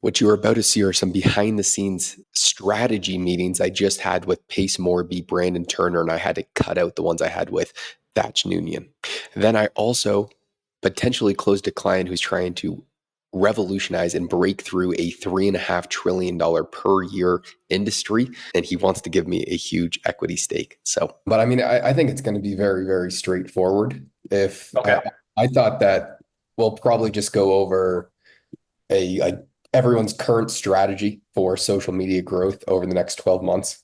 What you're about to see are some behind the scenes strategy meetings I just had with Pace Morby, Brandon Turner, and I had to cut out the ones I had with Thatch Noonian. Then I also potentially closed a client who's trying to revolutionize and break through a $3.5 trillion per year industry. And he wants to give me a huge equity stake. But I mean, I think it's going to be very, very straightforward. I thought that we'll probably just go over everyone's current strategy for social media growth over the next 12 months.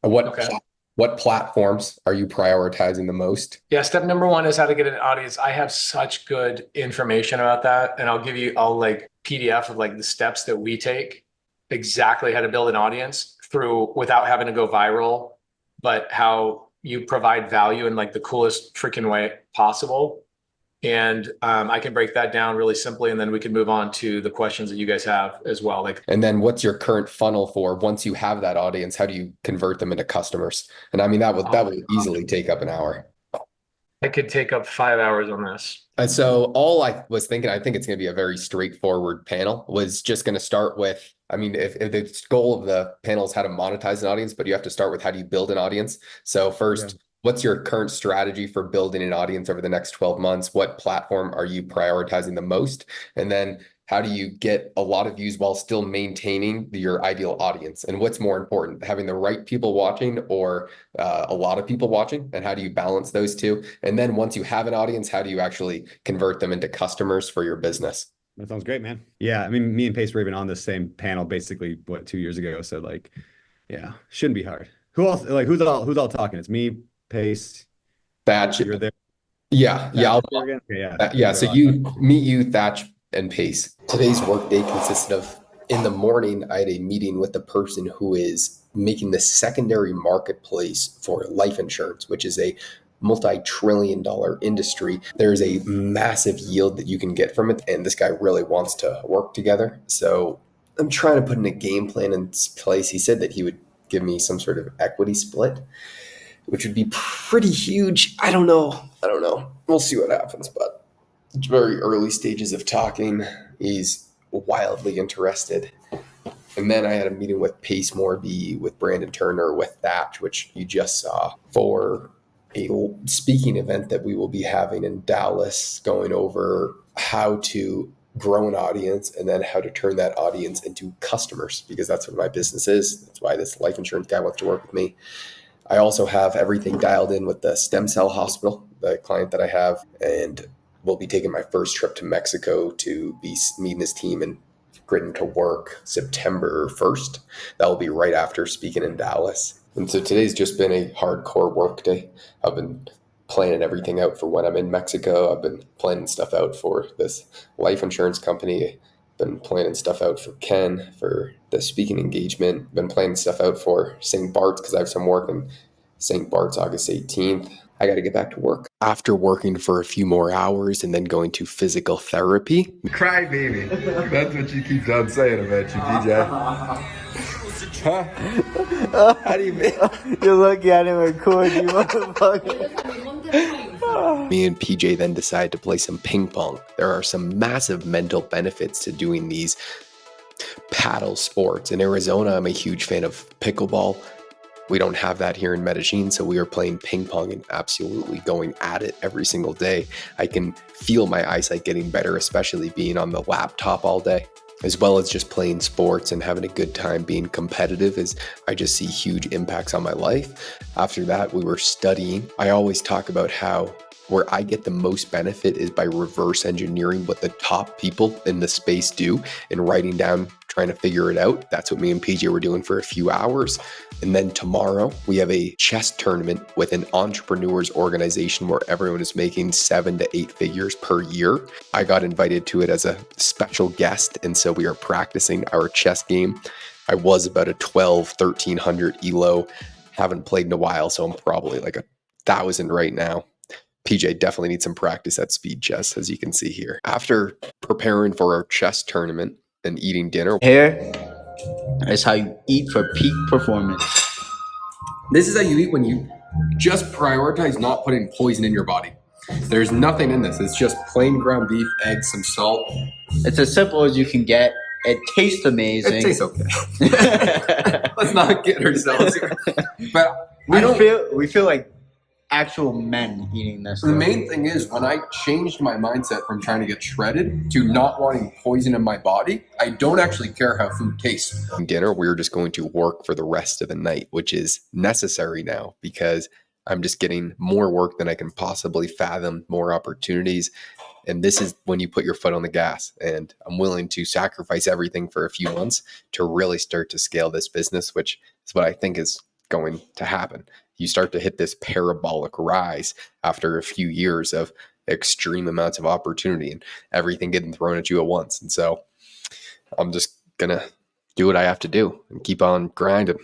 What platforms are you prioritizing the most? Yeah, step number one is how to get an audience. I have such good information about that. And I'll like PDF of like the steps that we take, exactly how to build an audience through without having to go viral, but how you provide value in like the coolest freaking way possible. And I can break that down really simply, and then we can move on to the questions that you guys have as well. And then what's your current funnel for once you have that audience? How do you convert them into customers? And I mean, that would easily take up an hour. I could take up 5 hours on this. And so all I was thinking, I think it's going to be a very straightforward panel, was just going to start with, I mean, if the goal of the panel is how to monetize an audience, but you have to start with how do you build an audience? So first, what's your current strategy for building an audience over the next 12 months? What platform are you prioritizing the most? And then how do you get a lot of views while still maintaining your ideal audience? And what's more important, having the right people watching or a lot of people watching? And how do you balance those two? And then once you have an audience, how do you actually convert them into customers for your business? That sounds great, man. Yeah, I mean, me and Pace were even on the same panel basically, 2 years ago? So like, yeah, shouldn't be hard. Who else? Like, who's all talking? It's me, Pace, Thatch. You're there. Yeah. So you, Thatch, and Pace. Today's workday consisted of, in the morning, I had a meeting with the person who is making the secondary marketplace for life insurance, which is a multi-trillion-dollar industry. There's a massive yield that you can get from it, and this guy really wants to work together. So I'm trying to put in a game plan in place. He said that he would give me some sort of equity split, which would be pretty huge. I don't know. We'll see what happens, but it's very early stages of talking. He's wildly interested. And then I had a meeting with Pace Morby, with Brandon Turner, with Thatch, which you just saw, for a speaking event that we will be having in Dallas, going over how to grow an audience and then how to turn that audience into customers, because that's what my business is. That's why this life insurance guy wants to work with me. I also have everything dialed in with the stem cell hospital, the client that I have, and we'll be taking my first trip to Mexico to be meeting this team and getting to work September 1st. That will be right after speaking in Dallas. And so today's just been a hardcore work day. I've been planning everything out for when I'm in Mexico. I've been planning stuff out for this life insurance company. Been planning stuff out for Ken for the speaking engagement. Been planning stuff out for St. Bart's because I have some work in St. Bart's August 18th. I got to get back to work. After working for a few more hours and then going to physical therapy. Crybaby. That's what you keep on saying about you, DJ. Huh? How do you mean? You're lucky I didn't record you, motherfucker. Me and PJ then decided to play some ping pong. There are some massive mental benefits to doing these paddle sports. In Arizona, I'm a huge fan of pickleball. We don't have that here in Medellin, so we are playing ping pong and absolutely going at it every single day. I can feel my eyesight getting better, especially being on the laptop all day, as well as just playing sports and having a good time being competitive, as I just see huge impacts on my life. After that, we were studying. I always talk about how where I get the most benefit is by reverse engineering what the top people in the space do and writing down, trying to figure it out. That's what me and PJ were doing for a few hours. And then tomorrow we have a chess tournament with an entrepreneurs organization where everyone is making 7 to 8 figures per year. I got invited to it as a special guest. And so we are practicing our chess game. I was about a 1300 elo, haven't played in a while. So I'm probably like 1,000 right now. PJ definitely needs some practice at speed chess, as you can see here. After preparing for our chess tournament and eating dinner. Here is how you eat for peak performance. This is how you eat when you just prioritize not putting poison in your body. There's nothing in this. It's just plain ground beef, eggs, some salt. It's as simple as you can get, It tastes amazing. It tastes okay. Let's not get ourselves here. But we feel like actual men eating this. the main thing is when I changed my mindset from trying to get shredded to not wanting poison in my body, I don't actually care how food tastes. Dinner, we're just going to work for the rest of the night, which is necessary now because I'm just getting more work than I can possibly fathom, more opportunities. And this is when you put your foot on the gas. And I'm willing to sacrifice everything for a few months to really start to scale this business, which is what I think is going to happen. You start to hit this parabolic rise after a few years of extreme amounts of opportunity and everything getting thrown at you at once. And so I'm just going to do what I have to do and keep on grinding.